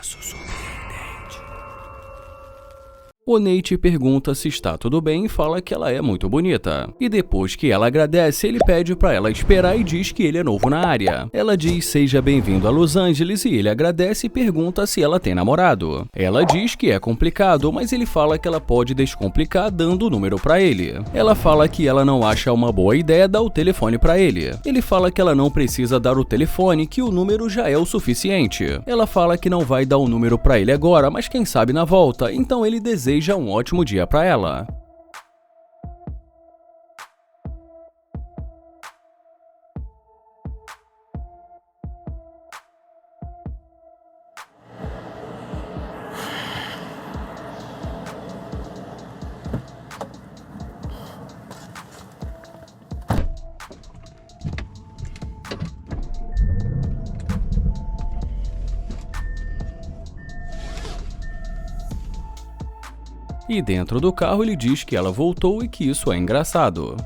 Caso surpreendente. O Nate pergunta se está tudo bem e fala que ela é muito bonita. E depois que ela agradece, ele pede para ela esperar e diz que ele é novo na área. Ela diz seja bem-vindo a Los Angeles e ele agradece e pergunta se ela tem namorado. Ela diz que é complicado, mas ele fala que ela pode descomplicar dando o número para ele. Ela fala que ela não acha uma boa ideia dar o telefone para ele. Ele fala que ela não precisa dar o telefone, que o número já é o suficiente. Ela fala que não vai dar o número para ele agora, mas quem sabe na volta, então ele deseja um ótimo dia para ela. E dentro do carro ele diz que ela voltou e que isso é engraçado.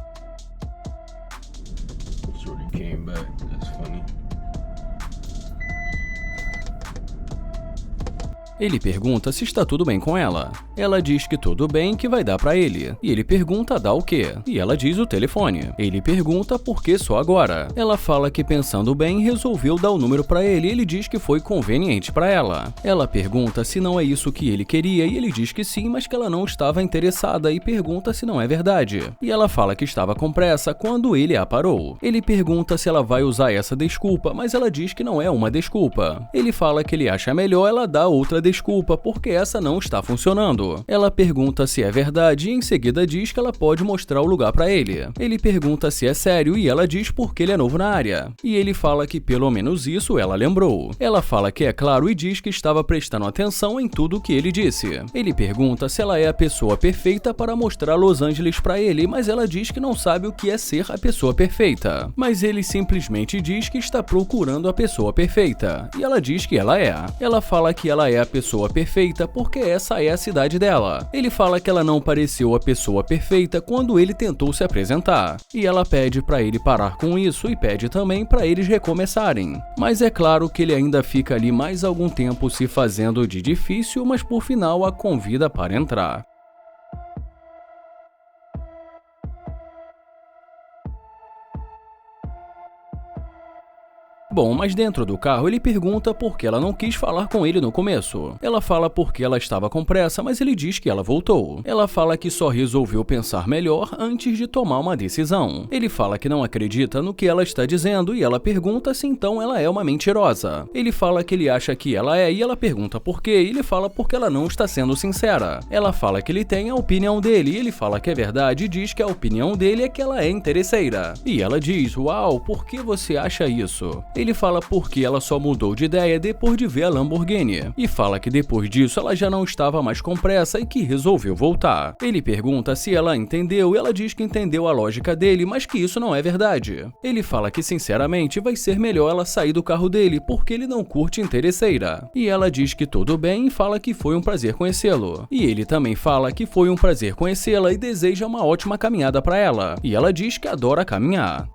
Ele pergunta se está tudo bem com ela. Ela diz que tudo bem, que vai dar pra ele. E ele pergunta dá o quê? E ela diz o telefone. Ele pergunta por que só agora. Ela fala que pensando bem, resolveu dar o número pra ele e ele diz que foi conveniente pra ela. Ela pergunta se não é isso que ele queria e ele diz que sim, mas que ela não estava interessada e pergunta se não é verdade. E ela fala que estava com pressa quando ele a parou. Ele pergunta se ela vai usar essa desculpa, mas ela diz que não é uma desculpa. Ele fala que ele acha melhor ela dar outra desculpa porque essa não está funcionando. Ela pergunta se é verdade e em seguida diz que ela pode mostrar o lugar para ele. Ele pergunta se é sério e ela diz porque ele é novo na área. E ele fala que pelo menos isso ela lembrou. Ela fala que é claro e diz que estava prestando atenção em tudo o que ele disse. Ele pergunta se ela é a pessoa perfeita para mostrar Los Angeles para ele, mas ela diz que não sabe o que é ser a pessoa perfeita. Mas ele simplesmente diz que está procurando a pessoa perfeita. E ela diz que ela é. Ela fala que ela é a pessoa perfeita porque essa é a cidade dela. Ele fala que ela não pareceu a pessoa perfeita quando ele tentou se apresentar. E ela pede para ele parar com isso e pede também para eles recomeçarem. Mas é claro que ele ainda fica ali mais algum tempo se fazendo de difícil, mas por final a convida para entrar. Bom, mas dentro do carro ele pergunta por que ela não quis falar com ele no começo. Ela fala porque ela estava com pressa, mas ele diz que ela voltou. Ela fala que só resolveu pensar melhor antes de tomar uma decisão. Ele fala que não acredita no que ela está dizendo e ela pergunta se então ela é uma mentirosa. Ele fala que ele acha que ela é e ela pergunta por quê e ele fala porque ela não está sendo sincera. Ela fala que ele tem a opinião dele e ele fala que é verdade e diz que a opinião dele é que ela é interesseira. E ela diz, uau, por que você acha isso? Ele fala porque ela só mudou de ideia depois de ver a Lamborghini. E fala que depois disso ela já não estava mais com pressa e que resolveu voltar. Ele pergunta se ela entendeu e ela diz que entendeu a lógica dele, mas que isso não é verdade. Ele fala que sinceramente vai ser melhor ela sair do carro dele porque ele não curte interesseira. E ela diz que tudo bem e fala que foi um prazer conhecê-lo. E ele também fala que foi um prazer conhecê-la e deseja uma ótima caminhada para ela. E ela diz que adora caminhar.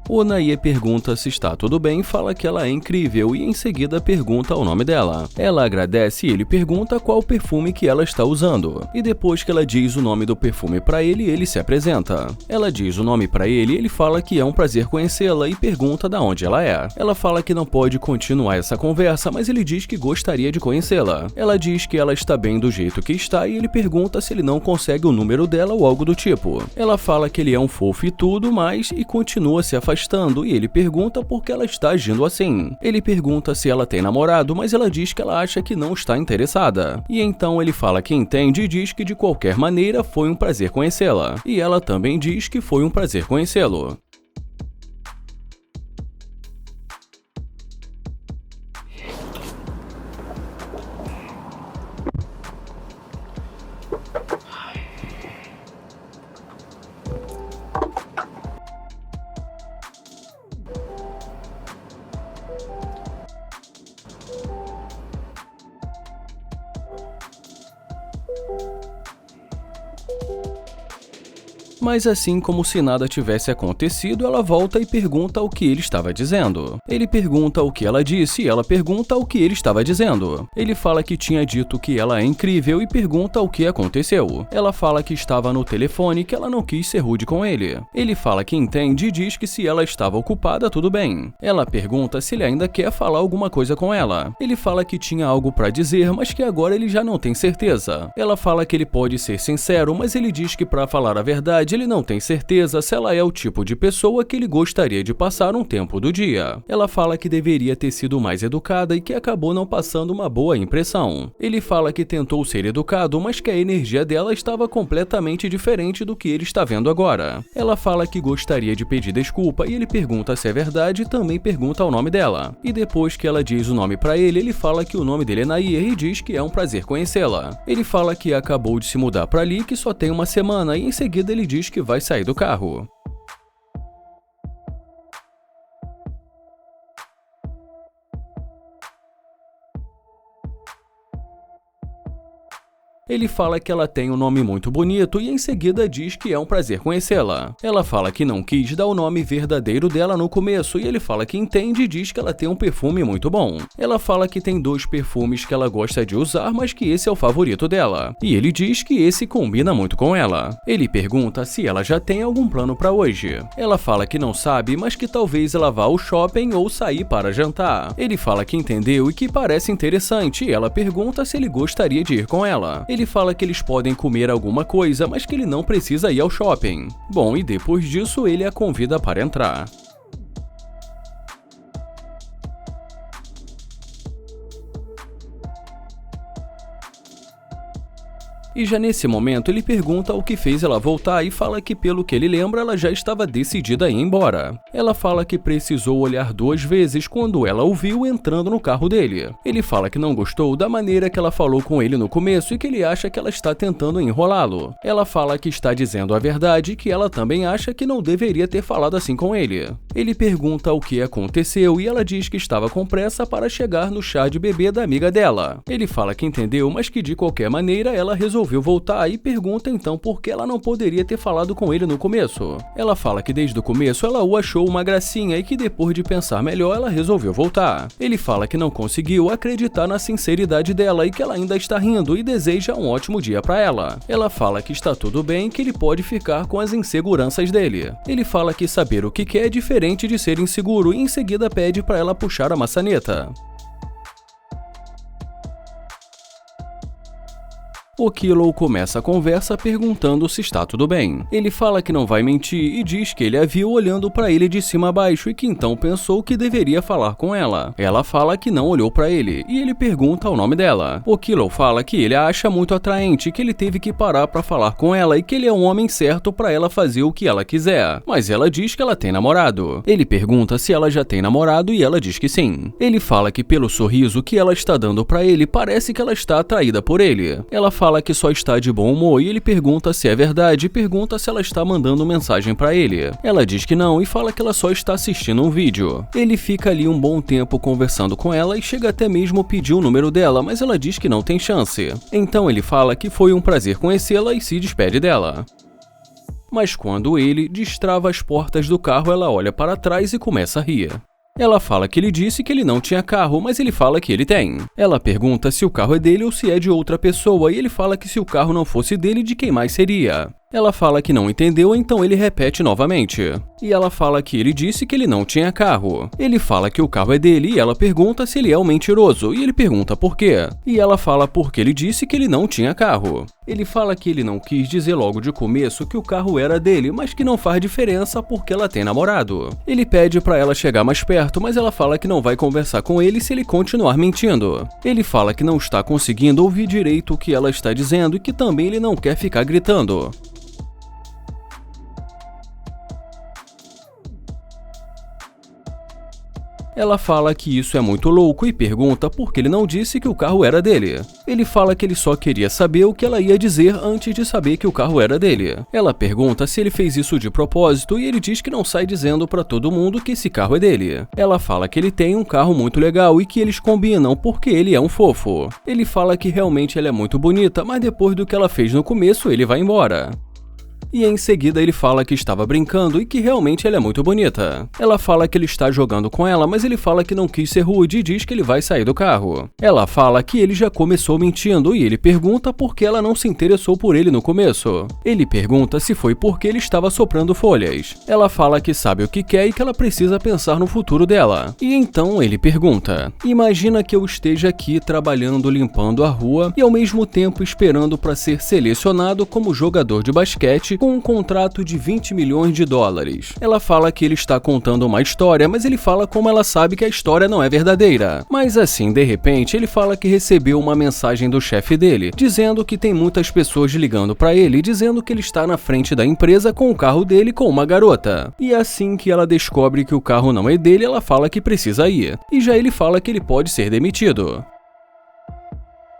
O Naye pergunta se está tudo bem, fala que ela é incrível e em seguida pergunta o nome dela. Ela agradece e ele pergunta qual perfume que ela está usando. E depois que ela diz o nome do perfume para ele, ele se apresenta. Ela diz o nome para ele e ele fala que é um prazer conhecê-la e pergunta de onde ela é. Ela fala que não pode continuar essa conversa, mas ele diz que gostaria de conhecê-la. Ela diz que ela está bem do jeito que está e ele pergunta se ele não consegue o número dela ou algo do tipo. Ela fala que ele é um fofo e tudo mais e continua se afastando e ele pergunta por que ela está agindo assim. Ele pergunta se ela tem namorado, mas ela diz que ela acha que não está interessada. E então ele fala que entende e diz que de qualquer maneira foi um prazer conhecê-la. E ela também diz que foi um prazer conhecê-lo. Mas assim como se nada tivesse acontecido, ela volta e pergunta o que ele estava dizendo. Ele pergunta o que ela disse e ela pergunta o que ele estava dizendo. Ele fala que tinha dito que ela é incrível e pergunta o que aconteceu. Ela fala que estava no telefone e que ela não quis ser rude com ele. Ele fala que entende e diz que se ela estava ocupada, tudo bem. Ela pergunta se ele ainda quer falar alguma coisa com ela. Ele fala que tinha algo para dizer, mas que agora ele já não tem certeza. Ela fala que ele pode ser sincero, mas ele diz que para falar a verdade, ele não tem certeza se ela é o tipo de pessoa que ele gostaria de passar um tempo do dia. Ela fala que deveria ter sido mais educada e que acabou não passando uma boa impressão. Ele fala que tentou ser educado, mas que a energia dela estava completamente diferente do que ele está vendo agora. Ela fala que gostaria de pedir desculpa e ele pergunta se é verdade e também pergunta o nome dela. E depois que ela diz o nome para ele, ele fala que o nome dele é Nair e diz que é um prazer conhecê-la. Ele fala que acabou de se mudar para ali, que só tem uma semana, e em seguida ele diz que vai sair do carro. Ele fala que ela tem um nome muito bonito e em seguida diz que é um prazer conhecê-la. Ela fala que não quis dar o nome verdadeiro dela no começo e ele fala que entende e diz que ela tem um perfume muito bom. Ela fala que tem 2 perfumes que ela gosta de usar, mas que esse é o favorito dela. E ele diz que esse combina muito com ela. Ele pergunta se ela já tem algum plano para hoje. Ela fala que não sabe, mas que talvez ela vá ao shopping ou sair para jantar. Ele fala que entendeu e que parece interessante e ela pergunta se ele gostaria de ir com ela. Ele fala que eles podem comer alguma coisa, mas que ele não precisa ir ao shopping. Bom, e depois disso ele a convida para entrar. E já nesse momento ele pergunta o que fez ela voltar e fala que pelo que ele lembra ela já estava decidida a ir embora. Ela fala que precisou olhar 2 vezes quando ela o viu entrando no carro dele. Ele fala que não gostou da maneira que ela falou com ele no começo e que ele acha que ela está tentando enrolá-lo. Ela fala que está dizendo a verdade e que ela também acha que não deveria ter falado assim com ele. Ele pergunta o que aconteceu e ela diz que estava com pressa para chegar no chá de bebê da amiga dela. Ele fala que entendeu, mas que de qualquer maneira ela resolveu voltar e pergunta então por que ela não poderia ter falado com ele no começo. Ela fala que desde o começo ela o achou uma gracinha e que depois de pensar melhor ela resolveu voltar. Ele fala que não conseguiu acreditar na sinceridade dela e que ela ainda está rindo e deseja um ótimo dia para ela. Ela fala que está tudo bem e que ele pode ficar com as inseguranças dele. Ele fala que saber o que quer é diferente de ser inseguro e em seguida pede para ela puxar a maçaneta. O Kilo começa a conversa perguntando se está tudo bem. Ele fala que não vai mentir e diz que ele a viu olhando para ele de cima a baixo e que então pensou que deveria falar com ela. Ela fala que não olhou para ele e ele pergunta o nome dela. O Kilo fala que ele a acha muito atraente, que ele teve que parar para falar com ela e que ele é um homem certo para ela fazer o que ela quiser. Mas ela diz que ela tem namorado. Ele pergunta se ela já tem namorado e ela diz que sim. Ele fala que pelo sorriso que ela está dando para ele parece que ela está atraída por ele. Ela fala que só está de bom humor e ele pergunta se é verdade e pergunta se ela está mandando mensagem para ele. Ela diz que não e fala que ela só está assistindo um vídeo. Ele fica ali um bom tempo conversando com ela e chega até mesmo a pedir o número dela, mas ela diz que não tem chance. Então ele fala que foi um prazer conhecê-la e se despede dela. Mas quando ele destrava as portas do carro, ela olha para trás e começa a rir. Ela fala que ele disse que ele não tinha carro, mas ele fala que ele tem. Ela pergunta se o carro é dele ou se é de outra pessoa, e ele fala que se o carro não fosse dele, de quem mais seria. Ela fala que não entendeu, então ele repete novamente. E ela fala que ele disse que ele não tinha carro. Ele fala que o carro é dele e ela pergunta se ele é um mentiroso, e ele pergunta por quê. E ela fala porque ele disse que ele não tinha carro. Ele fala que ele não quis dizer logo de começo que o carro era dele, mas que não faz diferença porque ela tem namorado. Ele pede pra ela chegar mais perto, mas ela fala que não vai conversar com ele se ele continuar mentindo. Ele fala que não está conseguindo ouvir direito o que ela está dizendo e que também ele não quer ficar gritando. Ela fala que isso é muito louco e pergunta por que ele não disse que o carro era dele. Ele fala que ele só queria saber o que ela ia dizer antes de saber que o carro era dele. Ela pergunta se ele fez isso de propósito e ele diz que não sai dizendo pra todo mundo que esse carro é dele. Ela fala que ele tem um carro muito legal e que eles combinam porque ele é um fofo. Ele fala que realmente ela é muito bonita, mas depois do que ela fez no começo, ele vai embora. E em seguida ele fala que estava brincando e que realmente ela é muito bonita. Ela fala que ele está jogando com ela, mas ele fala que não quis ser rude e diz que ele vai sair do carro. Ela fala que ele já começou mentindo e ele pergunta por que ela não se interessou por ele no começo. Ele pergunta se foi porque ele estava soprando folhas. Ela fala que sabe o que quer e que ela precisa pensar no futuro dela. E então ele pergunta: imagina que eu esteja aqui trabalhando limpando a rua e ao mesmo tempo esperando para ser selecionado como jogador de basquete com um contrato de 20 milhões de dólares. Ela fala que ele está contando uma história, mas ele fala como ela sabe que a história não é verdadeira. Mas assim, de repente, ele fala que recebeu uma mensagem do chefe dele, dizendo que tem muitas pessoas ligando para ele, dizendo que ele está na frente da empresa com o carro dele com uma garota. E assim que ela descobre que o carro não é dele, ela fala que precisa ir. E já ele fala que ele pode ser demitido.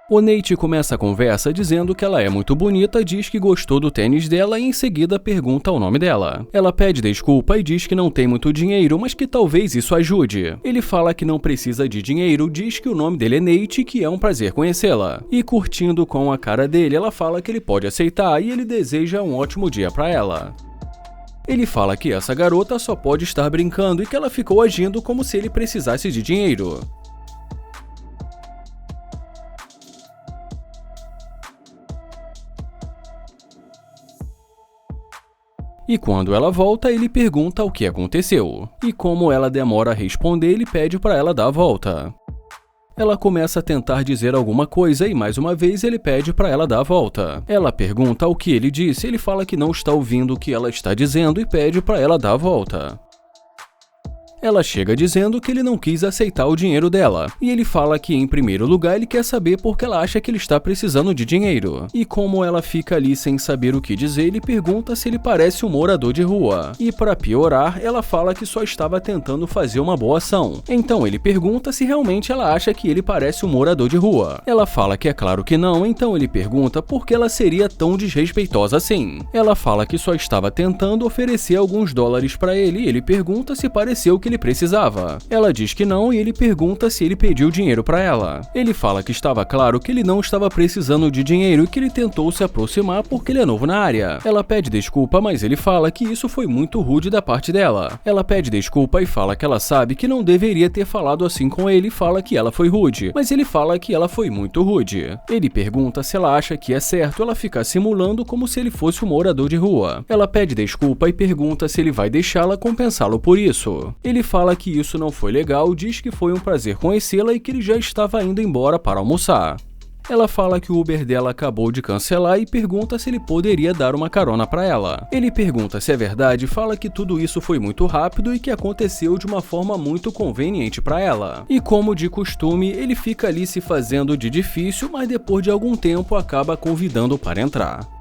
O Nate começa a conversa dizendo que ela é muito bonita, diz que gostou do tênis dela e em seguida pergunta o nome dela. Ela pede desculpa e diz que não tem muito dinheiro, mas que talvez isso ajude. Ele fala que não precisa de dinheiro, diz que o nome dele é Nate e que é um prazer conhecê-la. E curtindo com a cara dele, ela fala que ele pode aceitar e ele deseja um ótimo dia para ela. Ele fala que essa garota só pode estar brincando e que ela ficou agindo como se ele precisasse de dinheiro. E quando ela volta, ele pergunta o que aconteceu. E como ela demora a responder, ele pede para ela dar a volta. Ela começa a tentar dizer alguma coisa e mais uma vez ele pede para ela dar a volta. Ela pergunta o que ele disse, ele fala que não está ouvindo o que ela está dizendo e pede para ela dar a volta. Ela chega dizendo que ele não quis aceitar o dinheiro dela, e ele fala que em primeiro lugar ele quer saber porque ela acha que ele está precisando de dinheiro. E como ela fica ali sem saber o que dizer, ele pergunta se ele parece um morador de rua. E para piorar, ela fala que só estava tentando fazer uma boa ação. Então ele pergunta se realmente ela acha que ele parece um morador de rua. Ela fala que é claro que não, então ele pergunta por que ela seria tão desrespeitosa assim. Ela fala que só estava tentando oferecer alguns dólares para ele e ele pergunta se pareceu que ele precisava. Ela diz que não e ele pergunta se ele pediu dinheiro para ela. Ele fala que estava claro que ele não estava precisando de dinheiro e que ele tentou se aproximar porque ele é novo na área. Ela pede desculpa, mas ele fala que isso foi muito rude da parte dela. Ela pede desculpa e fala que ela sabe que não deveria ter falado assim com ele e fala que ela foi rude, mas ele fala que ela foi muito rude. Ele pergunta se ela acha que é certo ela ficar simulando como se ele fosse um morador de rua. Ela pede desculpa e pergunta se ele vai deixá-la compensá-lo por isso. Ele fala que isso não foi legal, diz que foi um prazer conhecê-la e que ele já estava indo embora para almoçar. Ela fala que o Uber dela acabou de cancelar e pergunta se ele poderia dar uma carona para ela. Ele pergunta se é verdade e fala que tudo isso foi muito rápido e que aconteceu de uma forma muito conveniente para ela. E como de costume, ele fica ali se fazendo de difícil, mas depois de algum tempo acaba convidando para entrar.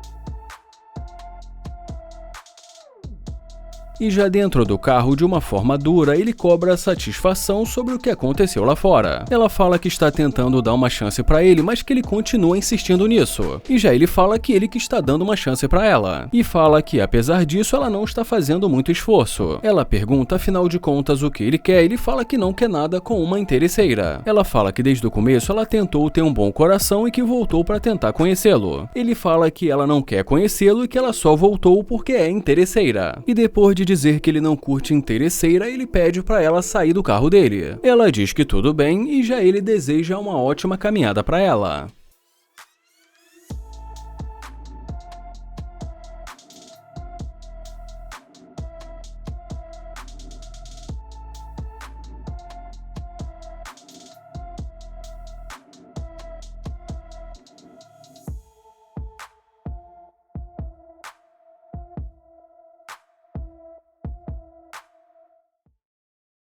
E já dentro do carro, de uma forma dura, ele cobra satisfação sobre o que aconteceu lá fora. Ela fala que está tentando dar uma chance pra ele, mas que ele continua insistindo nisso. E já ele fala que ele que está dando uma chance pra ela. E fala que, apesar disso, ela não está fazendo muito esforço. Ela pergunta, afinal de contas, o que ele quer, e ele fala que não quer nada com uma interesseira. Ela fala que desde o começo ela tentou ter um bom coração e que voltou pra tentar conhecê-lo. Ele fala que ela não quer conhecê-lo e que ela só voltou porque é interesseira. E depois de dizer que ele não curte interesseira, ele pede para ela sair do carro dele. Ela diz que tudo bem e já ele deseja uma ótima caminhada para ela.